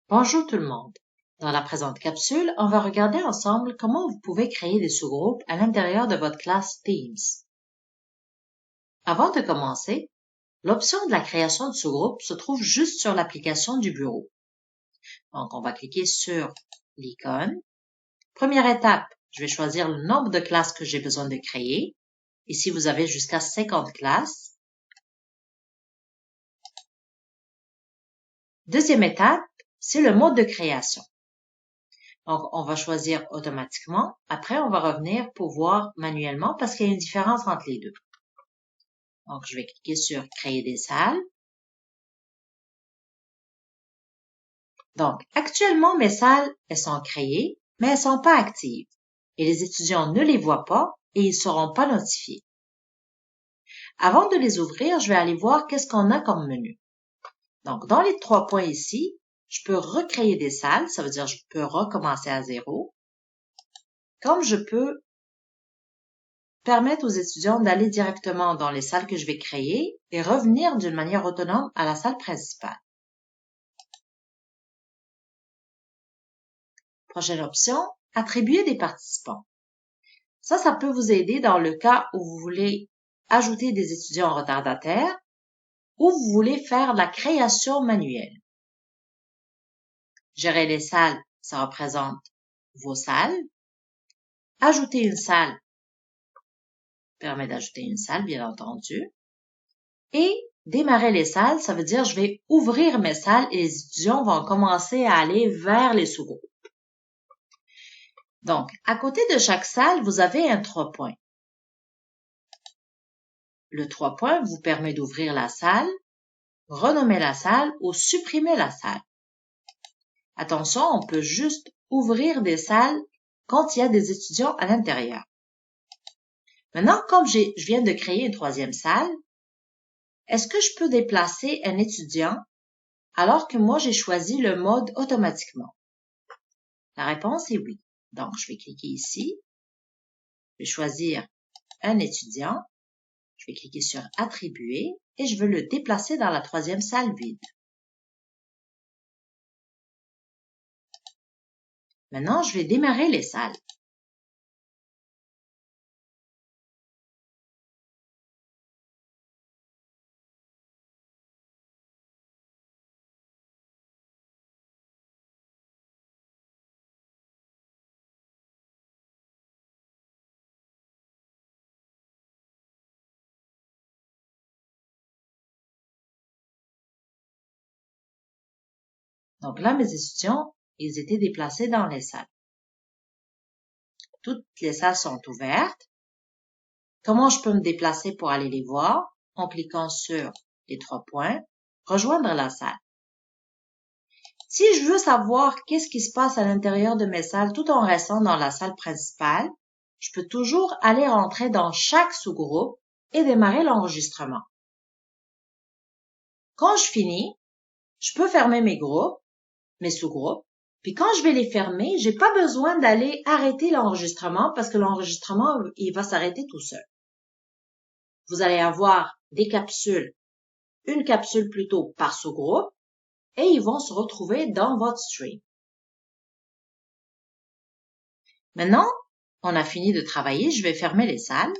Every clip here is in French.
Bonjour tout le monde. Dans la présente capsule, on va regarder ensemble comment vous pouvez créer des sous-groupes à l'intérieur de votre classe Teams. Avant de commencer, l'option de la création de sous-groupes se trouve juste sur l'application du bureau. Donc, on va cliquer sur l'icône. Première étape, je vais choisir le nombre de classes que j'ai besoin de créer. Ici, vous avez jusqu'à 50 classes. Deuxième étape, c'est le mode de création. Donc, on va choisir automatiquement. Après, on va revenir pour voir manuellement parce qu'il y a une différence entre les deux. Donc, je vais cliquer sur Créer des salles. Donc, actuellement, mes salles, elles sont créées, mais elles sont pas actives. Et les étudiants ne les voient pas et ils ne seront pas notifiés. Avant de les ouvrir, je vais aller voir qu'est-ce qu'on a comme menu. Donc, dans les 3 points ici, je peux recréer des salles. Ça veut dire que je peux recommencer à zéro. Comme je peux permettre aux étudiants d'aller directement dans les salles que je vais créer et revenir d'une manière autonome à la salle principale. Prochaine option, attribuer des participants. Ça peut vous aider dans le cas où vous voulez ajouter des étudiants retardataires ou vous voulez faire de la création manuelle. Gérer les salles, ça représente vos salles. Ajouter une salle permet d'ajouter une salle, bien entendu. Et démarrer les salles, ça veut dire je vais ouvrir mes salles et les étudiants vont commencer à aller vers les sous-groupes. Donc, à côté de chaque salle, vous avez un 3 points. Le 3 points vous permet d'ouvrir la salle, renommer la salle ou supprimer la salle. Attention, on peut juste ouvrir des salles quand il y a des étudiants à l'intérieur. Maintenant, comme je viens de créer une 3e salle, est-ce que je peux déplacer un étudiant alors que moi j'ai choisi le mode automatiquement? La réponse est oui. Donc, je vais cliquer ici. Je vais choisir un étudiant. Je vais cliquer sur Attribuer et je veux le déplacer dans la 3e salle vide. Maintenant, je vais démarrer les salles. Donc là, mes étudiants, ils étaient déplacés dans les salles. Toutes les salles sont ouvertes. Comment je peux me déplacer pour aller les voir? En cliquant sur les 3 points, rejoindre la salle. Si je veux savoir qu'est-ce qui se passe à l'intérieur de mes salles tout en restant dans la salle principale, je peux toujours aller rentrer dans chaque sous-groupe et démarrer l'enregistrement. Quand je finis, je peux fermer mes groupes, mes sous-groupes, puis quand je vais les fermer, j'ai pas besoin d'aller arrêter l'enregistrement parce que l'enregistrement, il va s'arrêter tout seul. Vous allez avoir des capsules, une capsule plutôt par sous-groupe, et ils vont se retrouver dans votre stream. Maintenant, on a fini de travailler, je vais fermer les salles.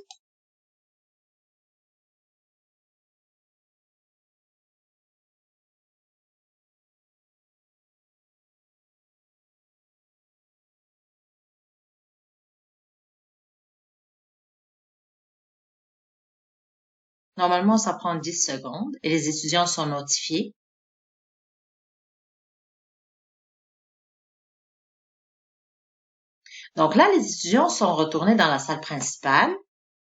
Normalement, ça prend 10 secondes et les étudiants sont notifiés. Donc là, les étudiants sont retournés dans la salle principale.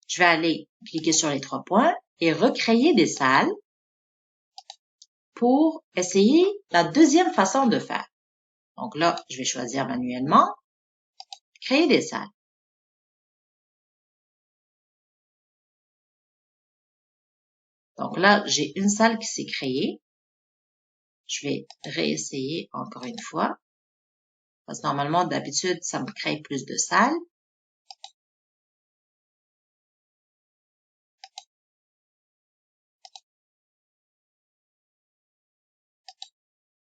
Je vais aller cliquer sur les 3 points et recréer des salles pour essayer la deuxième façon de faire. Donc là, je vais choisir manuellement, créer des salles. Donc là, j'ai une salle qui s'est créée. Je vais réessayer encore une fois. Parce que normalement, d'habitude, ça me crée plus de salles.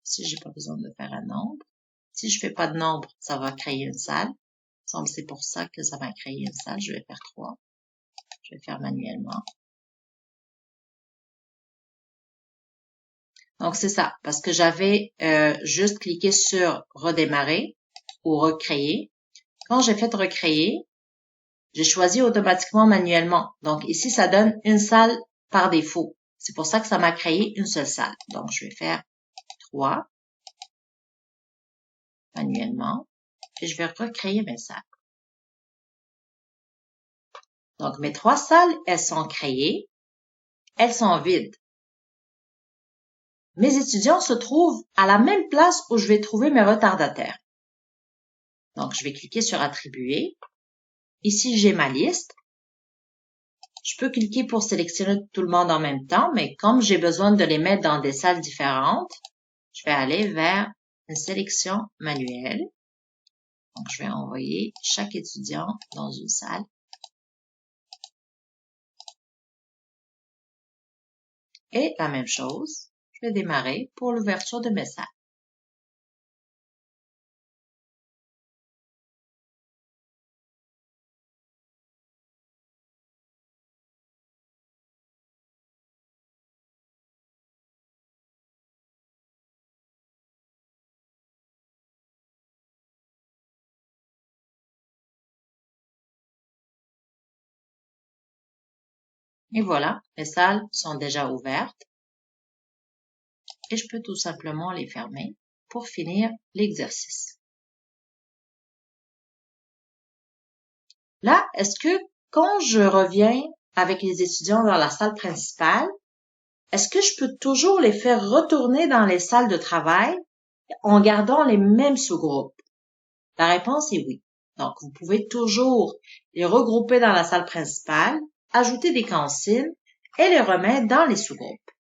Ici, j'ai pas besoin de faire un nombre. Si je fais pas de nombre, ça va créer une salle. C'est pour ça que ça va créer une salle. Je vais faire 3. Je vais faire manuellement. Donc, c'est ça, parce que j'avais juste cliqué sur redémarrer ou recréer. Quand j'ai fait recréer, j'ai choisi automatiquement manuellement. Donc, ici, ça donne une salle par défaut. C'est pour ça que ça m'a créé une seule salle. Donc, je vais faire 3 manuellement et je vais recréer mes salles. Donc, mes 3 salles, elles sont créées. Elles sont vides. Mes étudiants se trouvent à la même place où je vais trouver mes retardataires. Donc, je vais cliquer sur Attribuer. Ici, j'ai ma liste. Je peux cliquer pour sélectionner tout le monde en même temps, mais comme j'ai besoin de les mettre dans des salles différentes, je vais aller vers une sélection manuelle. Donc, je vais envoyer chaque étudiant dans une salle. Et la même chose, je vais démarrer pour l'ouverture de mes salles. Et voilà, mes salles sont déjà ouvertes. Et je peux tout simplement les fermer pour finir l'exercice. Là, est-ce que quand je reviens avec les étudiants dans la salle principale, est-ce que je peux toujours les faire retourner dans les salles de travail en gardant les mêmes sous-groupes? La réponse est oui. Donc, vous pouvez toujours les regrouper dans la salle principale, ajouter des consignes et les remettre dans les sous-groupes.